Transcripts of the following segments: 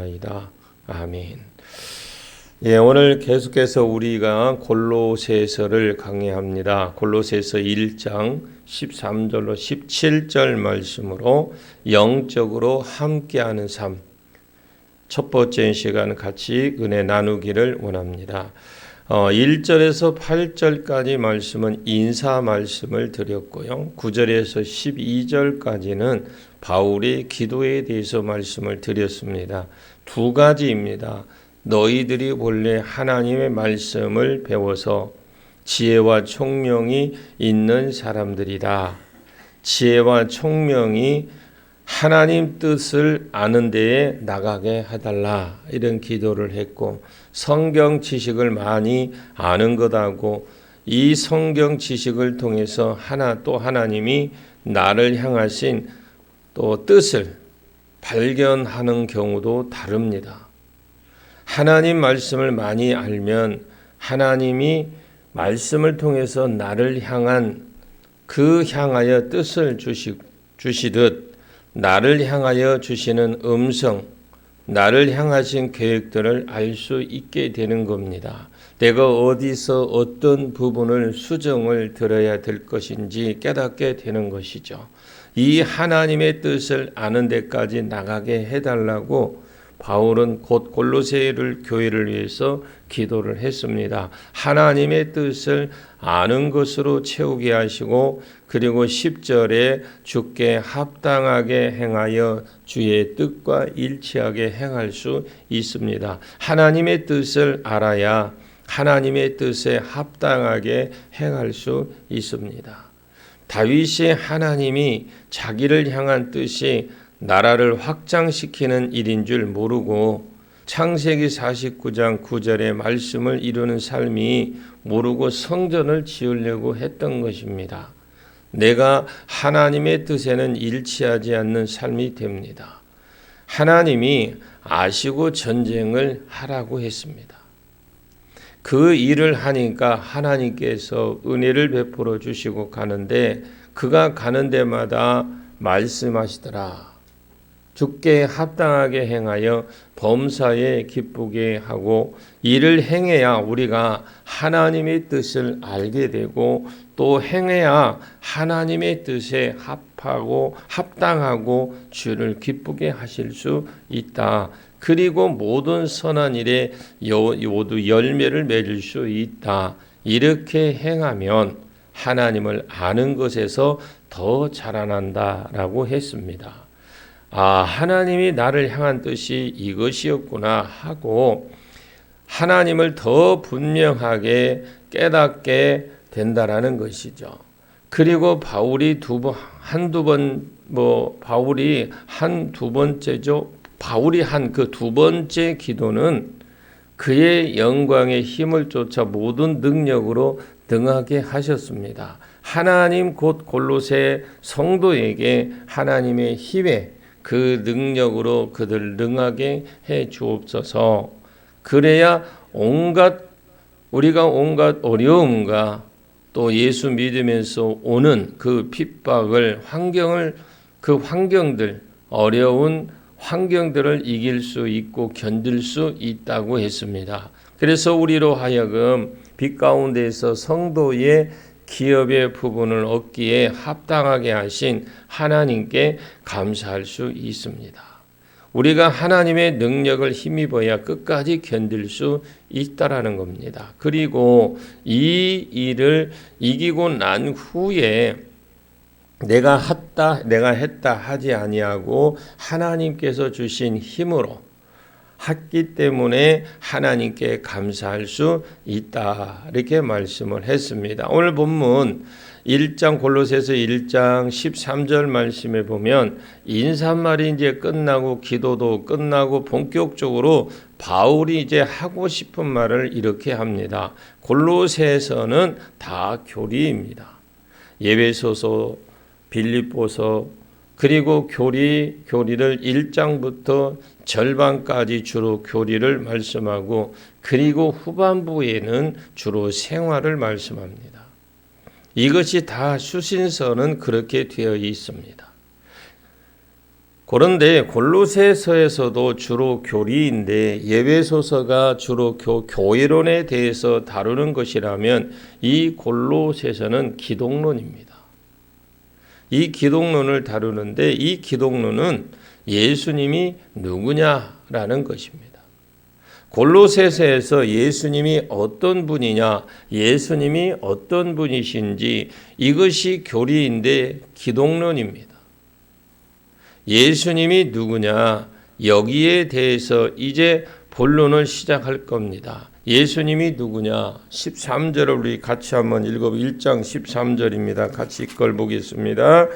기도하옵나이다. 아멘. 예, 오늘 계속해서 우리가 골로새서를 강의합니다. 골로새서 1장 13절로 17절 말씀으로 영적으로 함께하는 삶. 첫 번째 시간 같이 은혜 나누기를 원합니다. 1절에서 8절까지 말씀은 인사 말씀을 드렸고요. 9절에서 12절까지는 바울의 기도에 대해서 말씀을 드렸습니다. 두 가지입니다. 너희들이 본래 하나님의 말씀을 배워서 지혜와 총명이 있는 사람들이다. 지혜와 총명이 하나님 뜻을 아는 데에 나가게 해달라. 이런 기도를 했고, 성경 지식을 많이 아는 것하고 이 성경 지식을 통해서 또 하나님이 나를 향하신 또 뜻을 발견하는 경우도 다릅니다. 하나님 말씀을 많이 알면 하나님이 말씀을 통해서 나를 향한 향하여 뜻을 주시듯 나를 향하여 주시는 음성, 나를 향하신 계획들을 알 수 있게 되는 겁니다. 내가 어디서 어떤 부분을 수정을 들어야 될 것인지 깨닫게 되는 것이죠. 이 하나님의 뜻을 아는 데까지 나가게 해달라고 바울은 곧 골로새 교회를 위해서 기도를 했습니다. 하나님의 뜻을 아는 것으로 채우게 하시고, 그리고 10절에 주께 합당하게 행하여 주의 뜻과 일치하게 행할 수 있습니다. 하나님의 뜻을 알아야 하나님의 뜻에 합당하게 행할 수 있습니다. 다윗이 하나님이 자기를 향한 뜻이 나라를 확장시키는 일인 줄 모르고 창세기 49장 9절의 말씀을 이루는 삶이 모르고 성전을 지으려고 했던 것입니다. 내가 하나님의 뜻에는 일치하지 않는 삶이 됩니다. 하나님이 아시고 전쟁을 하라고 했습니다. 그 일을 하니까 하나님께서 은혜를 베풀어 주시고 가는데, 그가 가는 데마다 말씀하시더라. 주께 합당하게 행하여 범사에 기쁘게 하고, 이를 행해야 우리가 하나님의 뜻을 알게 되고, 또 행해야 하나님의 뜻에 합당하고 주를 기쁘게 하실 수 있다. 그리고 모든 선한 일에 모두 열매를 맺을 수 있다. 이렇게 행하면 하나님을 아는 것에서 더 자라난다라고 했습니다. 하나님이 나를 향한 뜻이 이것이었구나 하고 하나님을 더 분명하게 깨닫게 된다라는 것이죠. 그리고 바울이 한 그 두 번째 기도는 그의 영광의 힘을 쫓아 모든 능력으로 능하게 하셨습니다. 하나님 곧 골로새 성도에게 하나님의 힘에 그 능력으로 그들 능하게 해 주옵소서. 그래야 우리가 온갖 어려움과 또 예수 믿으면서 오는 그 핍박을 어려운 환경들을 이길 수 있고 견딜 수 있다고 했습니다. 그래서 우리로 하여금 빛 가운데에서 성도의 기업의 부분을 얻기에 합당하게 하신 하나님께 감사할 수 있습니다. 우리가 하나님의 능력을 힘입어야 끝까지 견딜 수 있다라는 겁니다. 그리고 이 일을 이기고 난 후에 내가 했다 하지 아니하고 하나님께서 주신 힘으로 했기 때문에 하나님께 감사할 수 있다. 이렇게 말씀을 했습니다. 오늘 본문 골로새서 1장 13절 말씀에 보면 인사말이 이제 끝나고 기도도 끝나고 본격적으로 바울이 이제 하고 싶은 말을 이렇게 합니다. 골로새서는 다 교리입니다. 예배소서, 빌립보서, 그리고 교리를 1장부터 절반까지 주로 교리를 말씀하고, 그리고 후반부에는 주로 생활을 말씀합니다. 이것이 다 수신서는 그렇게 되어 있습니다. 그런데 골로새서에서도 주로 교리인데 예배소서가 주로 교회론에 대해서 다루는 것이라면 이 골로새서는 기독론입니다. 이 기독론을 다루는데 이 기독론은 예수님이 누구냐라는 것입니다. 골로새서에서 예수님이 어떤 분이냐, 예수님이 어떤 분이신지 이것이 교리인데 기독론입니다. 예수님이 누구냐, 여기에 대해서 이제 본론을 시작할 겁니다. 예수님이 누구냐, 13절을 우리 같이 한번 읽어 1장 13절입니다. 같이 이걸 보겠습니다.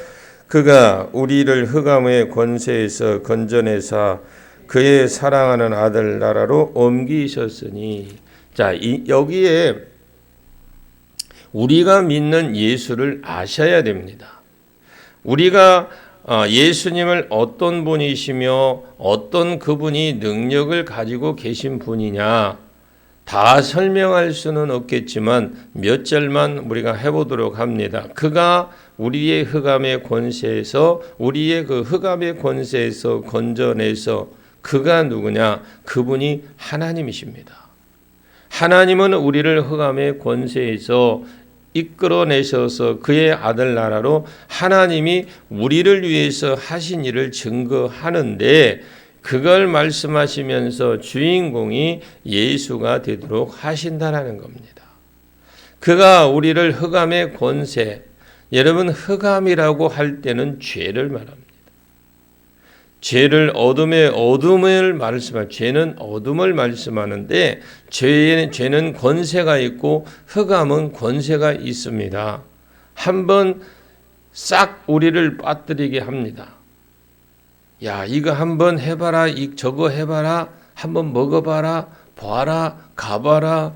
그가 우리를 흑암의 권세에서 건져내사 그의 사랑하는 아들 나라로 옮기셨으니. 자, 여기에 우리가 믿는 예수를 아셔야 됩니다. 우리가 예수님을 어떤 분이시며 어떤 그분이 능력을 가지고 계신 분이냐 다 설명할 수는 없겠지만 몇 절만 우리가 해보도록 합니다. 그가 우리의 흑암의 권세에서 우리의 그 흑암의 권세에서 건져내서 그가 누구냐? 그분이 하나님이십니다. 하나님은 우리를 흑암의 권세에서 이끌어내셔서 그의 아들 나라로 하나님이 우리를 위해서 하신 일을 증거하는데 그걸 말씀하시면서 주인공이 예수가 되도록 하신다라는 겁니다. 그가 우리를 흑암의 권세, 여러분 흑암이라고 할 때는 죄를 말합니다. 죄를 어둠을 말씀하는 죄는 어둠을 말씀하는데 죄는 권세가 있고 흑암은 권세가 있습니다. 한번 싹 우리를 빠뜨리게 합니다. 야, 이거 한번 해봐라, 저거 해봐라, 한번 먹어봐라, 봐라, 가봐라.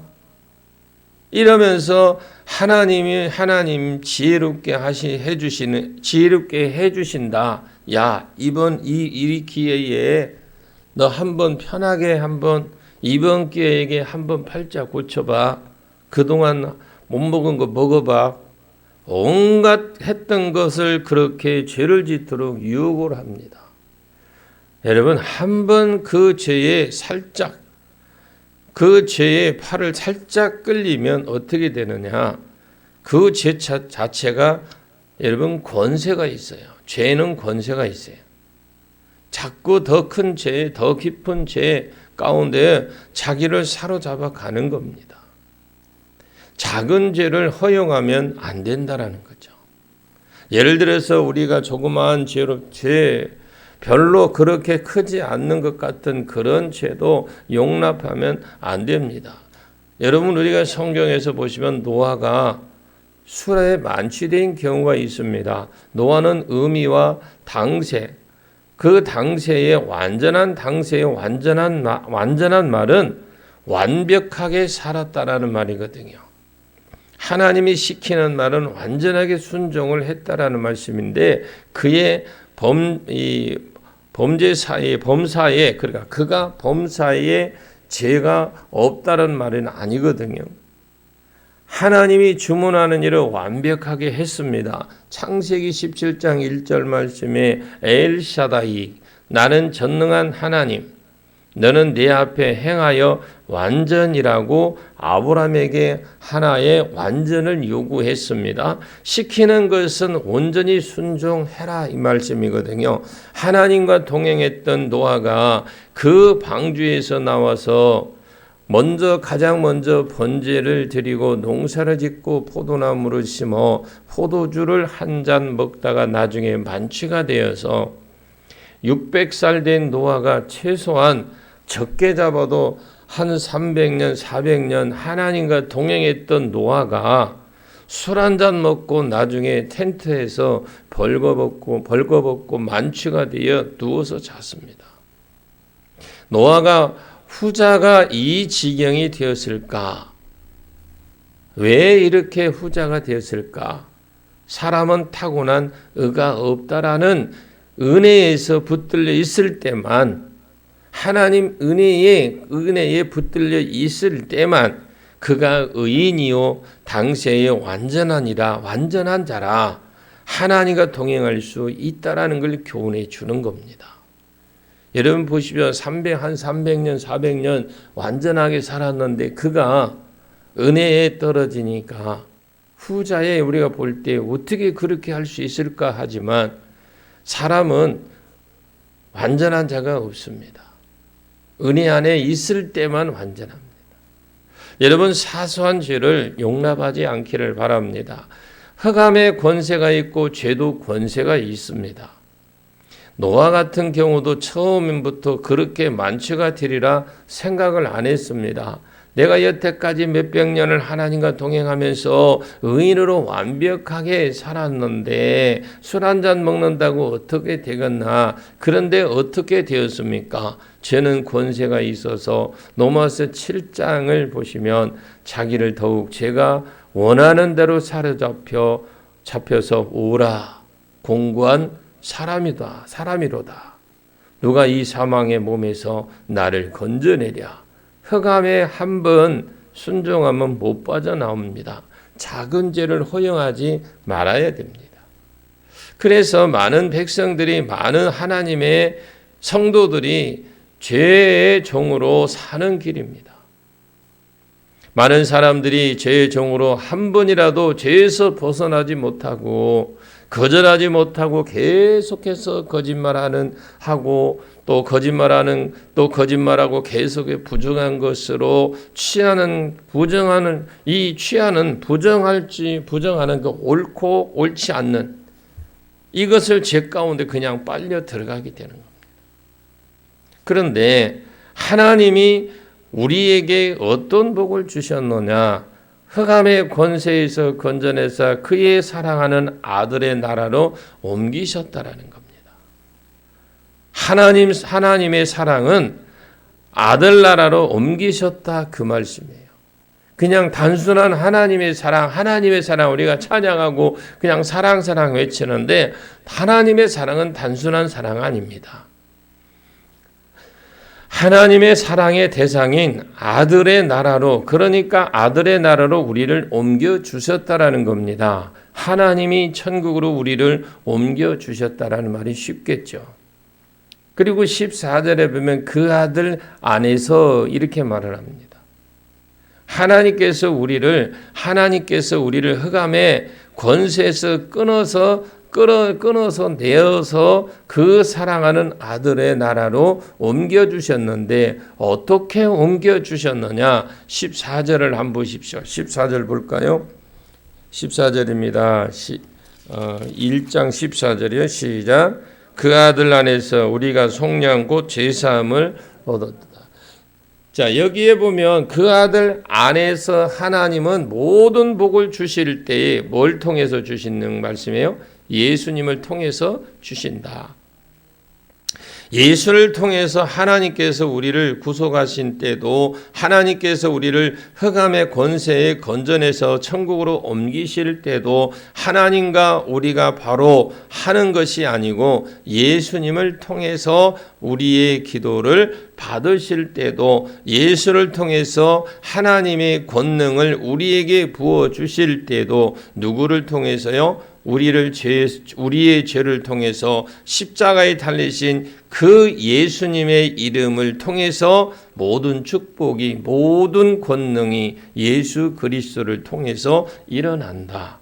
이러면서 하나님 지혜롭게 해주신다. 야, 이 기회에 너 한번 편하게 이번 기회에 한번 팔자 고쳐봐. 그동안 못 먹은 거 먹어봐. 온갖 했던 것을 그렇게 죄를 짓도록 유혹을 합니다. 여러분, 한번 그 죄의 팔을 살짝 끌리면 어떻게 되느냐? 그 죄 자체가 여러분 권세가 있어요. 죄는 권세가 있어요. 자꾸 더 큰 죄, 더 깊은 죄 가운데 자기를 사로잡아 가는 겁니다. 작은 죄를 허용하면 안 된다라는 거죠. 예를 들어서 우리가 조그마한 죄 별로 그렇게 크지 않는 것 같은 그런 죄도 용납하면 안 됩니다. 여러분, 우리가 성경에서 보시면 노아가 술에 만취된 경우가 있습니다. 노아는 의미와 당세, 그 당세의 완전한 말은 완벽하게 살았다라는 말이거든요. 하나님이 시키는 말은 완전하게 순종을 했다라는 말씀인데 그의 범사에 그러니까 그가 범사에 죄가 없다는 말은 아니거든요. 하나님이 주문하는 일을 완벽하게 했습니다. 창세기 17장 1절 말씀에 엘샤다이, 나는 전능한 하나님, 너는 내 앞에 행하여 완전이라고 아브라함에게 하나의 완전을 요구했습니다. 시키는 것은 온전히 순종해라 이 말씀이거든요. 하나님과 동행했던 노아가 그 방주에서 나와서 가장 먼저 번제를 드리고 농사를 짓고 포도나무를 심어 포도주를 한 잔 먹다가 나중에 만취가 되어서 600살 된 노아가 최소한 적게 잡아도 한 300년, 400년 하나님과 동행했던 노아가 술 한 잔 먹고 나중에 텐트에서 벌거벗고 만취가 되어 누워서 잤습니다. 노아가 후자가 이 지경이 되었을까? 왜 이렇게 후자가 되었을까? 사람은 타고난 의가 없다라는 은혜에서 붙들려 있을 때만, 하나님 은혜에 붙들려 있을 때만 그가 의인이요 당세의 완전한 자라, 하나님과 동행할 수 있다라는 걸 교훈해 주는 겁니다. 여러분 보십시오. 300년, 400년 완전하게 살았는데 그가 은혜에 떨어지니까 후자에 우리가 볼 때 어떻게 그렇게 할 수 있을까 하지만 사람은 완전한 자가 없습니다. 은혜 안에 있을 때만 완전합니다. 여러분 사소한 죄를 용납하지 않기를 바랍니다. 흑암의 권세가 있고 죄도 권세가 있습니다. 노아 같은 경우도 처음부터 그렇게 만취가 되리라 생각을 안 했습니다. 내가 여태까지 몇백 년을 하나님과 동행하면서 의인으로 완벽하게 살았는데 술 한잔 먹는다고 어떻게 되겠나. 그런데 어떻게 되었습니까? 죄는 권세가 있어서 로마서 7장을 보시면 자기를 더욱 제가 원하는 대로 잡혀서 오라 공고한 사람이로다. 누가 이 사망의 몸에서 나를 건져내랴. 흑암에 한 번 순종하면 못 빠져나옵니다. 작은 죄를 허용하지 말아야 됩니다. 그래서 많은 백성들이, 많은 하나님의 성도들이 죄의 종으로 사는 길입니다. 많은 사람들이 죄의 종으로 한 번이라도 죄에서 벗어나지 못하고 거절하지 못하고 계속해서 거짓말하고 계속해 부정한 것으로 부정하는 그 옳고 옳지 않는 이것을 죄 가운데 그냥 빨려 들어가게 되는 겁니다. 그런데 하나님이 우리에게 어떤 복을 주셨느냐? 흑암의 권세에서 건져내서 그의 사랑하는 아들의 나라로 옮기셨다라는 겁니다. 하나님의 사랑은 아들 나라로 옮기셨다 그 말씀이에요. 그냥 단순한 하나님의 사랑 우리가 찬양하고 그냥 사랑 외치는데 하나님의 사랑은 단순한 사랑 아닙니다. 하나님의 사랑의 대상인 아들의 나라로, 그러니까 아들의 나라로 우리를 옮겨주셨다라는 겁니다. 하나님이 천국으로 우리를 옮겨주셨다라는 말이 쉽겠죠. 그리고 14절에 보면 그 아들 안에서 이렇게 말을 합니다. 하나님께서 우리를 흑암의 권세에서 끊어서 내어서 그 사랑하는 아들의 나라로 옮겨주셨는데 어떻게 옮겨주셨느냐? 14절을 한번 보십시오. 14절 볼까요? 14절입니다. 1장 14절이요. 시작. 그 아들 안에서 우리가 속량 곧 제사함을 얻었다. 자, 여기에 보면 그 아들 안에서 하나님은 모든 복을 주실 때에 뭘 통해서 주시는 말씀이에요? 예수님을 통해서 주신다. 예수를 통해서 하나님께서 우리를 구속하신 때도 하나님께서 우리를 흑암의 권세에 건져내서 천국으로 옮기실 때도 하나님과 우리가 바로 하는 것이 아니고 예수님을 통해서 우리의 기도를 받으실 때도 예수를 통해서 하나님의 권능을 우리에게 부어주실 때도 누구를 통해서요? 우리의 죄를 통해서 십자가에 달리신 그 예수님의 이름을 통해서 모든 축복이, 모든 권능이 예수 그리스도를 통해서 일어난다.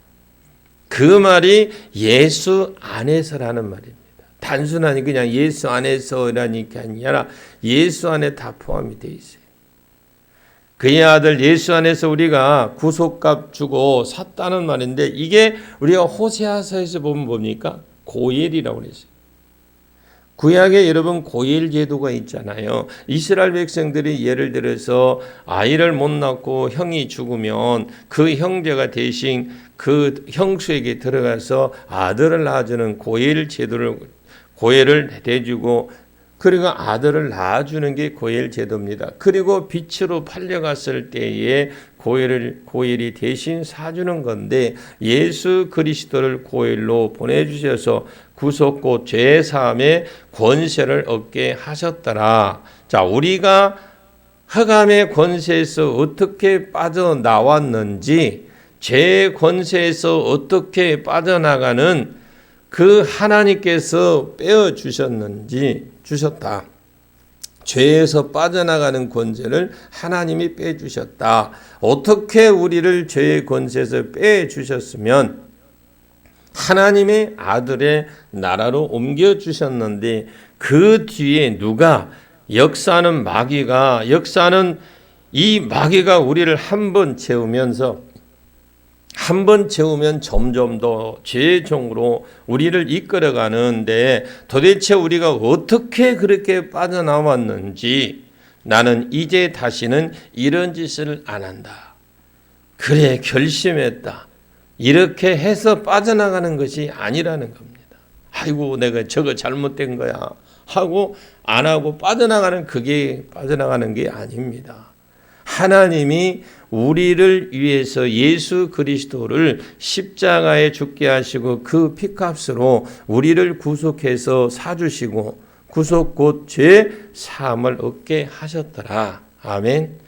그 말이 예수 안에서라는 말입니다. 단순하니 그냥 예수 안에서라는 게 아니라 예수 안에 다 포함이 되어 있어요. 그의 아들 예수 안에서 우리가 구속값 주고 샀다는 말인데 이게 우리가 호세아서에서 보면 뭡니까? 고엘이라고 그랬어요. 구약에 여러분 고엘 제도가 있잖아요. 이스라엘 백성들이 예를 들어서 아이를 못 낳고 형이 죽으면 그 형제가 대신 그 형수에게 들어가서 아들을 낳아주는 고엘 제도를 고엘을 대주고 그리고 아들을 낳아주는 게 고엘 제도입니다. 그리고 빛으로 팔려갔을 때에 고엘이 대신 사주는 건데 예수 그리스도를 고엘로 보내주셔서 구속 곧 죄사함의 권세를 얻게 하셨더라. 자, 우리가 흑암의 권세에서 어떻게 빠져나왔는지 죄의 권세에서 어떻게 빠져나가는 그 하나님께서 주셨다. 죄에서 빠져나가는 권세를 하나님이 빼주셨다. 어떻게 우리를 죄의 권세에서 빼주셨으면 하나님의 아들의 나라로 옮겨주셨는데 그 뒤에 누가 역사하는 이 마귀가 우리를 한 번 채우면 점점 더 죄의 종으로 우리를 이끌어가는데 도대체 우리가 어떻게 그렇게 빠져나왔는지 나는 이제 다시는 이런 짓을 안 한다. 그래, 결심했다. 이렇게 해서 빠져나가는 것이 아니라는 겁니다. 아이고, 내가 저거 잘못된 거야 하고 안 하고 빠져나가는 게 아닙니다. 하나님이 우리를 위해서 예수 그리스도를 십자가에 죽게 하시고 그 피값으로 우리를 구속해서 사주시고 구속 곧 죄 사함을 얻게 하셨더라. 아멘.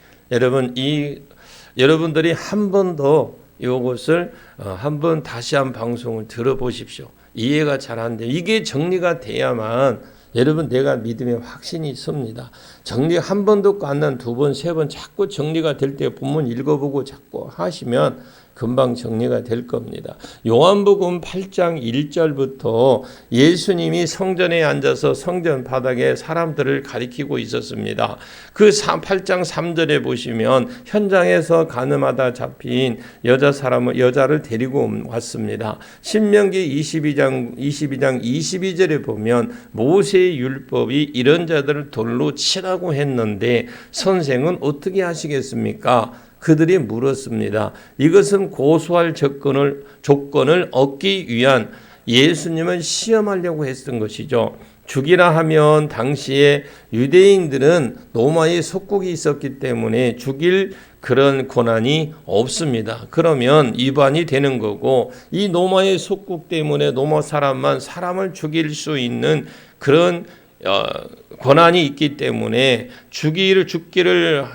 여러분들이 한 번 더 이것을 한번 다시 한 방송을 들어보십시오. 이해가 잘 안 돼요. 이게 정리가 돼야만 여러분 내가 믿음에 확신이 섭니다. 정리 한 번 듣고 안 난 두 번, 세 번 자꾸 정리가 될 때 본문 읽어보고 자꾸 하시면 금방 정리가 될 겁니다. 요한복음 8장 1절부터 예수님이 성전에 앉아서 성전 바닥에 사람들을 가리키고 있었습니다. 그 8장 3절에 보시면 현장에서 가늠하다 잡힌 여자를 데리고 왔습니다. 신명기 22장 22절에 보면 모세의 율법이 이런 자들을 돌로 치라고 했는데 선생은 어떻게 하시겠습니까? 그들이 물었습니다. 이것은 고소할 조건을 얻기 위한 예수님을 시험하려고 했던 것이죠. 죽이라 하면 당시에 유대인들은 로마의 속국이 있었기 때문에 죽일 그런 권한이 없습니다. 그러면 위반이 되는 거고 이 로마의 속국 때문에 로마 사람만 사람을 죽일 수 있는 그런 권한이 있기 때문에 죽이기를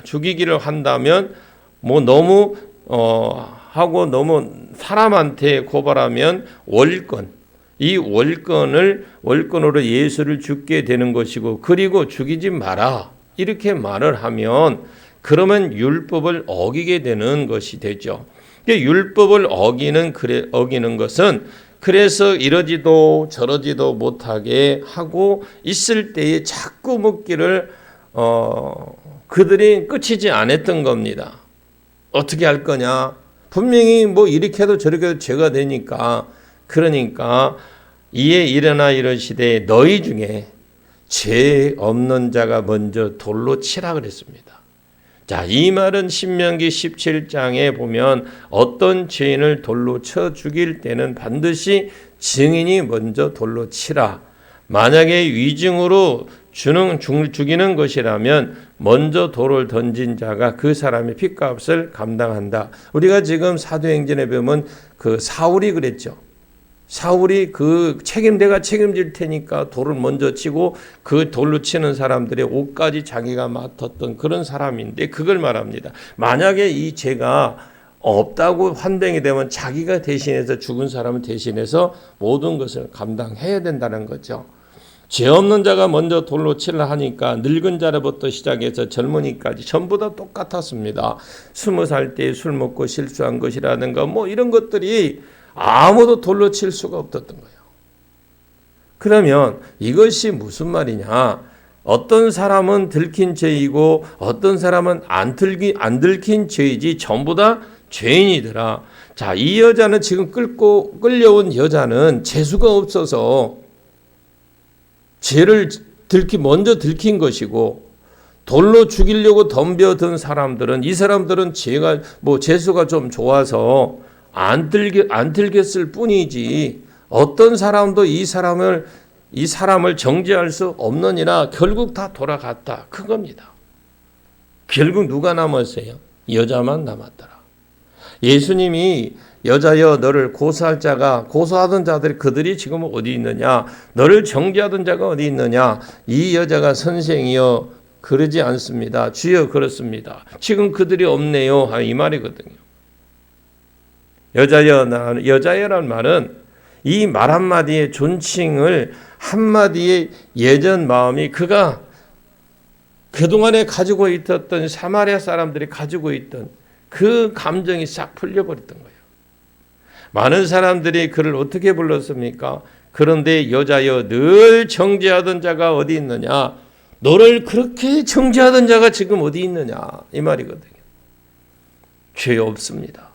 한다면 너무 사람한테 고발하면 이 월권으로 예수를 죽게 되는 것이고 그리고 죽이지 마라 이렇게 말을 하면 그러면 율법을 어기게 되는 것이 되죠. 율법을 어기는 것은 그래서 이러지도 저러지도 못하게 하고 있을 때에 자꾸 묻기를 그들이 끝이지 않았던 겁니다. 어떻게 할 거냐? 분명히 이렇게 해도 저렇게 해도 죄가 되니까 그러니까 이에 일어나 이르시되 너희 중에 죄 없는 자가 먼저 돌로 치라 그랬습니다. 자, 이 말은 신명기 17장에 보면 어떤 죄인을 돌로 쳐 죽일 때는 반드시 증인이 먼저 돌로 치라. 만약에 위증으로 죽이는 것이라면 먼저 돌을 던진 자가 그 사람의 핏값을 감당한다. 우리가 지금 사도행전에 보면 그 사울이 그랬죠. 사울이 내가 책임질 테니까 돌을 먼저 치고 그 돌로 치는 사람들의 옷까지 자기가 맡았던 그런 사람인데 그걸 말합니다. 만약에 이 죄가 없다고 판정이 되면 자기가 대신해서 죽은 사람을 대신해서 모든 것을 감당해야 된다는 거죠. 죄 없는 자가 먼저 돌로 치려 하니까 늙은 자로부터 시작해서 젊은이까지 전부 다 똑같았습니다. 20살 때 술 먹고 실수한 것이라든가 이런 것들이 아무도 돌로 칠 수가 없었던 거예요. 그러면 이것이 무슨 말이냐? 어떤 사람은 들킨 죄이고 어떤 사람은 안 들킨 죄이지 전부 다 죄인이더라. 자, 이 여자는 지금 끌려온 여자는 재수가 없어서 죄를 먼저 들킨 것이고 돌로 죽이려고 덤벼든 사람들은 이 사람들은 재수가 좀 좋아서 안 들켰을 뿐이지 어떤 사람도 이 사람을 정죄할 수 없느니라 결국 다 돌아갔다. 그겁니다. 결국 누가 남았어요? 여자만 남았더라. 예수님이 여자여 너를 고소하던 자들이 그들이 지금 어디 있느냐? 너를 정죄하던 자가 어디 있느냐? 이 여자가 선생이여 그러지 않습니다. 주여 그렇습니다. 지금 그들이 없네요. 이 말이거든요. 여자여라는 말은 이 말 한마디의 존칭을 한마디의 예전 마음이 그가 그동안에 가지고 있었던 사마리아 사람들이 가지고 있던 그 감정이 싹 풀려버렸던 거예요. 많은 사람들이 그를 어떻게 불렀습니까? 그런데 여자여 늘 정죄하던 자가 어디 있느냐? 너를 그렇게 정죄하던 자가 지금 어디 있느냐? 이 말이거든요. 죄 없습니다.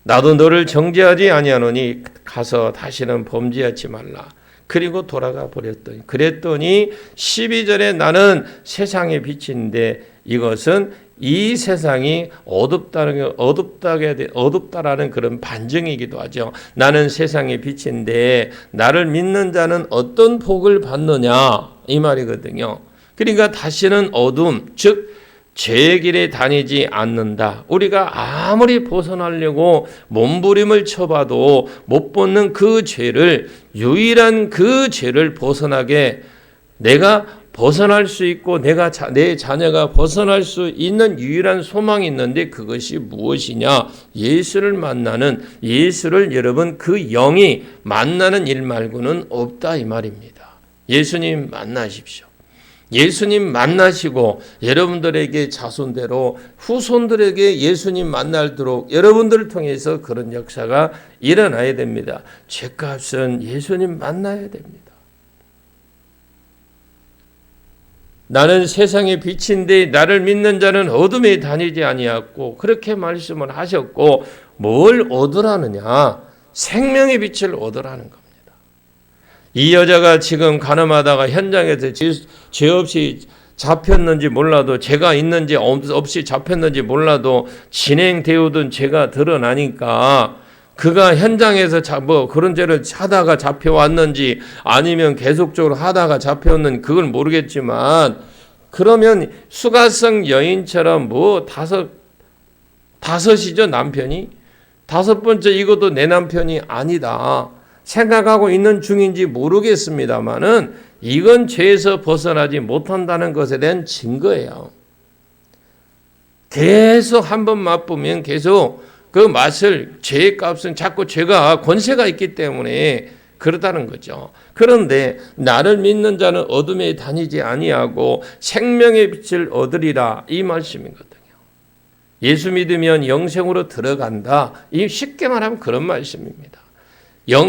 나도 너를 정죄하지 아니하노니 가서 다시는 범죄하지 말라. 그리고 돌아가 버렸더니 그랬더니 12절에 나는 세상의 빛인데 이것은 이 세상이 어둡다라는 그런 반증이기도 하죠. 나는 세상의 빛인데 나를 믿는 자는 어떤 복을 받느냐 이 말이거든요. 그러니까 다시는 어둠 즉 죄의 길에 다니지 않는다. 우리가 아무리 벗어나려고 몸부림을 쳐봐도 못 벗는 그 죄를 유일한 그 죄를 벗어나게 내가 벗어날 수 있고 내 자녀가 벗어날 수 있는 유일한 소망이 있는데 그것이 무엇이냐? 예수를 만나는 예수를 여러분 그 영이 만나는 일 말고는 없다 이 말입니다. 예수님 만나십시오. 예수님 만나시고 여러분들에게 자손대로 후손들에게 예수님 만날도록 여러분들을 통해서 그런 역사가 일어나야 됩니다. 죄값은 예수님 만나야 됩니다. 나는 세상의 빛인데 나를 믿는 자는 어둠에 다니지 아니하고 그렇게 말씀을 하셨고 뭘 얻으라느냐? 생명의 빛을 얻으라는 겁니다. 이 여자가 지금 가늠하다가 현장에서 죄 없이 잡혔는지 몰라도 죄가 있는지 없이 잡혔는지 몰라도 진행되어든 죄가 드러나니까 그가 현장에서 그런 죄를 하다가 잡혀왔는지 아니면 계속적으로 하다가 잡혀왔는지 그걸 모르겠지만 그러면 수가성 여인처럼 다섯이죠 남편이 다섯 번째 이것도 내 남편이 아니다 생각하고 있는 중인지 모르겠습니다만은 이건 죄에서 벗어나지 못한다는 것에 대한 증거예요. 계속 한번 맛보면 계속 그 맛을 죄의 값은 자꾸 죄가 권세가 있기 때문에 그렇다는 거죠. 그런데 나를 믿는 자는 어둠에 다니지 아니하고 생명의 빛을 얻으리라 이 말씀이거든요. 예수 믿으면 영생으로 들어간다. 이 쉽게 말하면 그런 말씀입니다.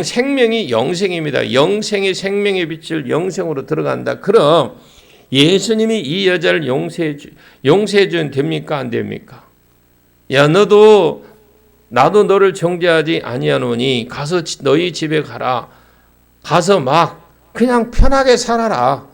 생명이 영생입니다. 영생의 생명의 빛을 영생으로 들어간다. 그럼 예수님이 이 여자를 용서해 주면 됩니까? 안 됩니까? 야 나도 너를 정죄하지 아니하노니 가서 너희 집에 가라. 가서 막 그냥 편하게 살아라.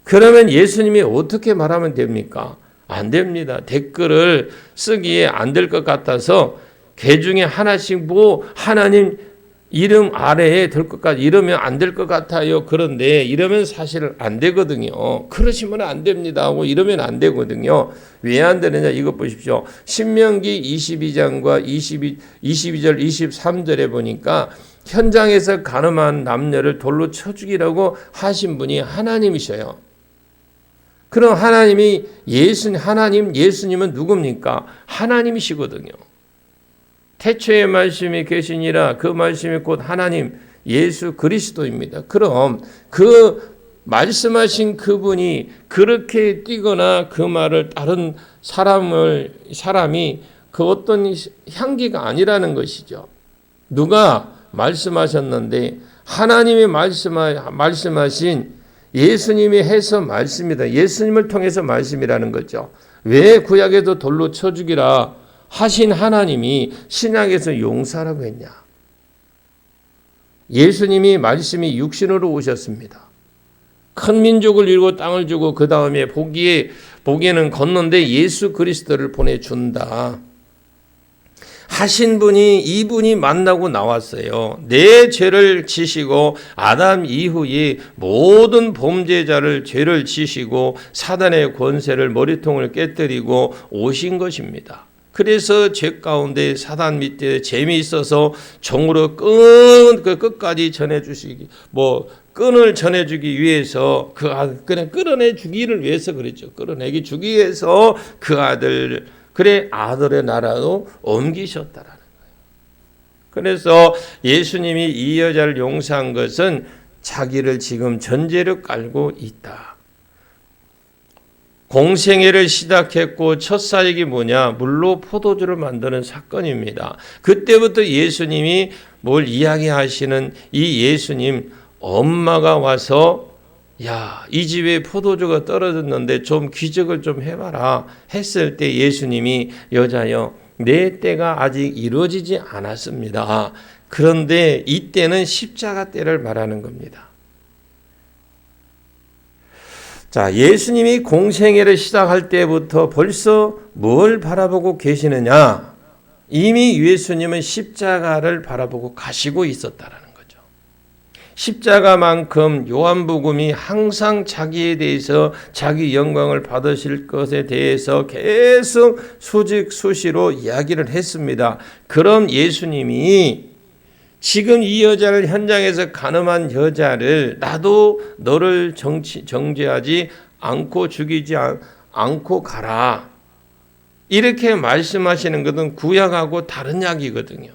그러면 예수님이 어떻게 말하면 됩니까? 안 됩니다. 댓글을 쓰기에 안 될 것 같아서 개 중에 하나씩 하나님 이름 아래에 될 것 같아 이러면 안 될 것 같아요. 그런데 이러면 사실 안 되거든요. 그러시면 안 됩니다 하고 이러면 안 되거든요. 왜 안 되느냐 이것 보십시오. 신명기 22장과 22절 23절에 보니까 현장에서 간음한 남녀를 돌로 쳐 죽이라고 하신 분이 하나님이셔요. 그럼 예수님은 누굽니까? 하나님이시거든요. 태초의 말씀이 계시니라 그 말씀이 곧 하나님 예수 그리스도입니다. 그럼 그 말씀하신 그분이 그렇게 뛰거나 그 말을 따른 사람이 그 어떤 향기가 아니라는 것이죠. 누가 말씀하셨는데 하나님이 말씀하신 예수님이 해서 말씀이다. 예수님을 통해서 말씀이라는 거죠. 왜 구약에도 돌로 쳐 죽이라 하신 하나님이 신약에서 용서하라고 했냐? 예수님이 말씀이 육신으로 오셨습니다. 큰 민족을 이루고 땅을 주고 그 다음에 보기에는 걷는데 예수 그리스도를 보내준다. 하신 분이 이분이 만나고 나왔어요. 내 죄를 지시고 아담 이후에 모든 범죄자를 죄를 지시고 사단의 권세를 머리통을 깨뜨리고 오신 것입니다. 그래서 죄 가운데 사단 밑에 재미 있어서 종으로 끝까지 전해주시기 끈을 전해주기 위해서 그냥 끌어내주기를 위해서 그랬죠. 끌어내기 주기 위해서 그 그래 아들의 나라로 옮기셨다라는 거예요. 그래서 예수님이 이 여자를 용서한 것은 자기를 지금 전제로 깔고 있다. 공생애를 시작했고 첫 사역이 뭐냐? 물로 포도주를 만드는 사건입니다. 그때부터 예수님이 뭘 이야기하시는 이 예수님 엄마가 와서 야, 이 집에 포도주가 떨어졌는데 좀 기적을 좀 해봐라 했을 때 예수님이 여자여 내 때가 아직 이루어지지 않았습니다. 그런데 이때는 십자가 때를 말하는 겁니다. 자, 예수님이 공생애를 시작할 때부터 벌써 뭘 바라보고 계시느냐? 이미 예수님은 십자가를 바라보고 가시고 있었다라는 거죠. 십자가만큼 요한복음이 항상 자기에 대해서 자기 영광을 받으실 것에 대해서 계속 수직수시로 이야기를 했습니다. 그럼 예수님이 지금 이 여자를 현장에서 간음한 여자를 나도 너를 정죄하지 않고 죽이지 않고 가라. 이렇게 말씀하시는 것은 구약하고 다른 이야기거든요.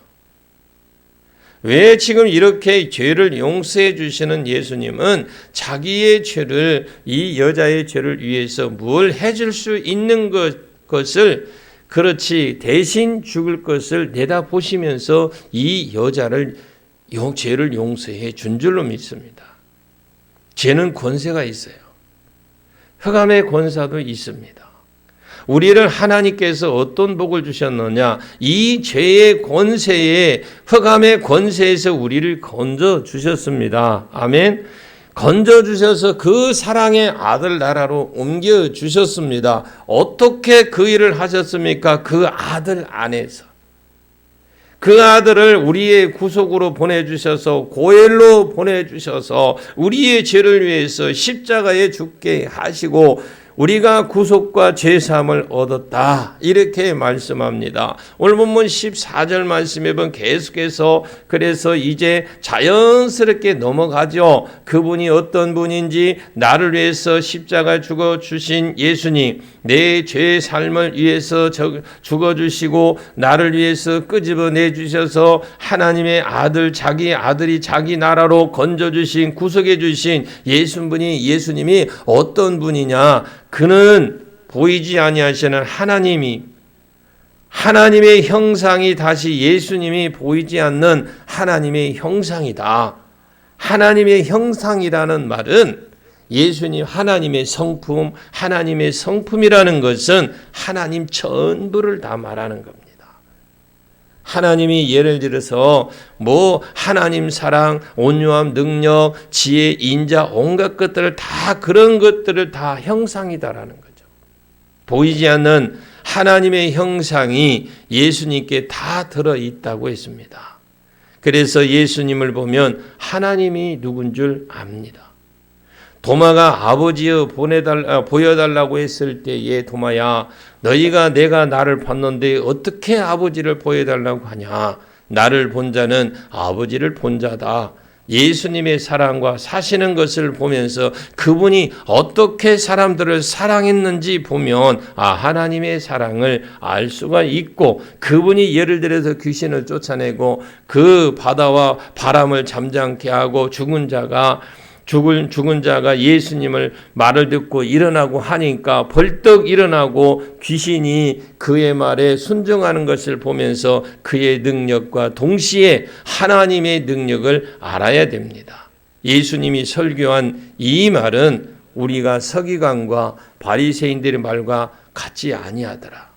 왜 지금 이렇게 죄를 용서해 주시는 예수님은 자기의 죄를 이 여자의 죄를 위해서 뭘 해줄 수 있는 것을 그렇지 대신 죽을 것을 내다보시면서 이 여자를 죄를 용서해 준 줄로 믿습니다. 죄는 권세가 있어요. 흑암의 권사도 있습니다. 우리를 하나님께서 어떤 복을 주셨느냐? 이 죄의 권세에 흑암의 권세에서 우리를 건져 주셨습니다. 아멘. 건져 주셔서 그 사랑의 아들 나라로 옮겨 주셨습니다. 어떻게 그 일을 하셨습니까? 그 아들 안에서. 그 아들을 우리의 구속으로 보내주셔서 고엘로 보내주셔서 우리의 죄를 위해서 십자가에 죽게 하시고 우리가 구속과 죄사함을 얻었다. 이렇게 말씀합니다. 오늘 본문 14절 말씀에 보면 계속해서 그래서 이제 자연스럽게 넘어가죠. 그분이 어떤 분인지 나를 위해서 십자가 죽어주신 예수님, 내 죄의 삶을 위해서 죽어주시고 나를 위해서 끄집어내 주셔서 하나님의 아들, 자기 아들이 자기 나라로 건져주신 구속해 주신 예수님이 어떤 분이냐? 그는 보이지 아니하시는 하나님의 형상이 다시 예수님이 보이지 않는 하나님의 형상이다. 하나님의 형상이라는 말은 예수님 하나님의 성품이라는 것은 하나님 전부를 다 말하는 겁니다. 하나님이 예를 들어서 하나님 사랑, 온유함, 능력, 지혜, 인자 온갖 것들을 다 그런 것들을 다 형상이다라는 거죠. 보이지 않는 하나님의 형상이 예수님께 다 들어있다고 했습니다. 그래서 예수님을 보면 하나님이 누군 줄 압니다. 도마가 아버지여 보여달라고 했을 때에 도마야 내가 나를 봤는데 어떻게 아버지를 보여달라고 하냐. 나를 본 자는 아버지를 본 자다. 예수님의 사랑과 사시는 것을 보면서 그분이 어떻게 사람들을 사랑했는지 보면 하나님의 사랑을 알 수가 있고 그분이 예를 들어서 귀신을 쫓아내고 그 바다와 바람을 잠잠케 하고 죽은 자가 예수님을 말을 듣고 일어나고 하니까 벌떡 일어나고 귀신이 그의 말에 순종하는 것을 보면서 그의 능력과 동시에 하나님의 능력을 알아야 됩니다. 예수님이 설교한 이 말은 우리가 서기관과 바리새인들의 말과 같지 아니하더라.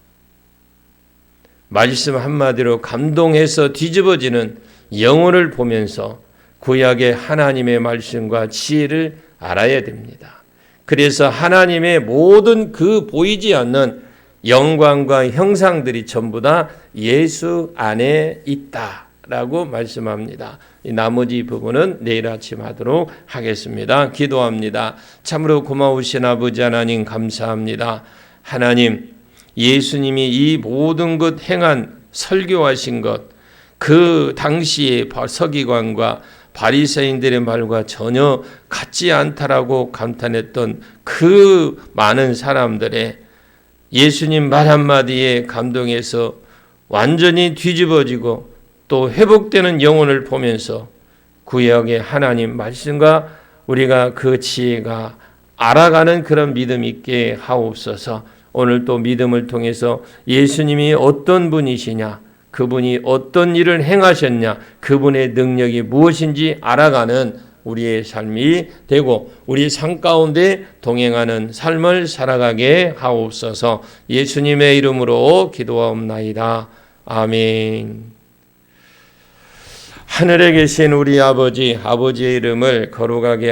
말씀 한마디로 감동해서 뒤집어지는 영혼을 보면서 구약의 하나님의 말씀과 지혜를 알아야 됩니다. 그래서 하나님의 모든 그 보이지 않는 영광과 형상들이 전부 다 예수 안에 있다라고 말씀합니다. 이 나머지 부분은 내일 아침 하도록 하겠습니다. 기도합니다. 참으로 고마우신 아버지 하나님 감사합니다. 하나님, 예수님이 이 모든 것 행한 설교하신 것, 그 당시의 서기관과 바리새인들의 말과 전혀 같지 않다라고 감탄했던 그 많은 사람들의 예수님 말 한마디에 감동해서 완전히 뒤집어지고 또 회복되는 영혼을 보면서 구약의 하나님 말씀과 우리가 그 지혜가 알아가는 그런 믿음 있게 하옵소서. 오늘 또 믿음을 통해서 예수님이 어떤 분이시냐, 그분이 어떤 일을 행하셨냐, 그분의 능력이 무엇인지 알아가는 우리의 삶이 되고 우리 삶 가운데 동행하는 삶을 살아가게 하옵소서. 예수님의 이름으로 기도하옵나이다. 아멘. 하늘에 계신 우리 아버지의 이름을 거룩하게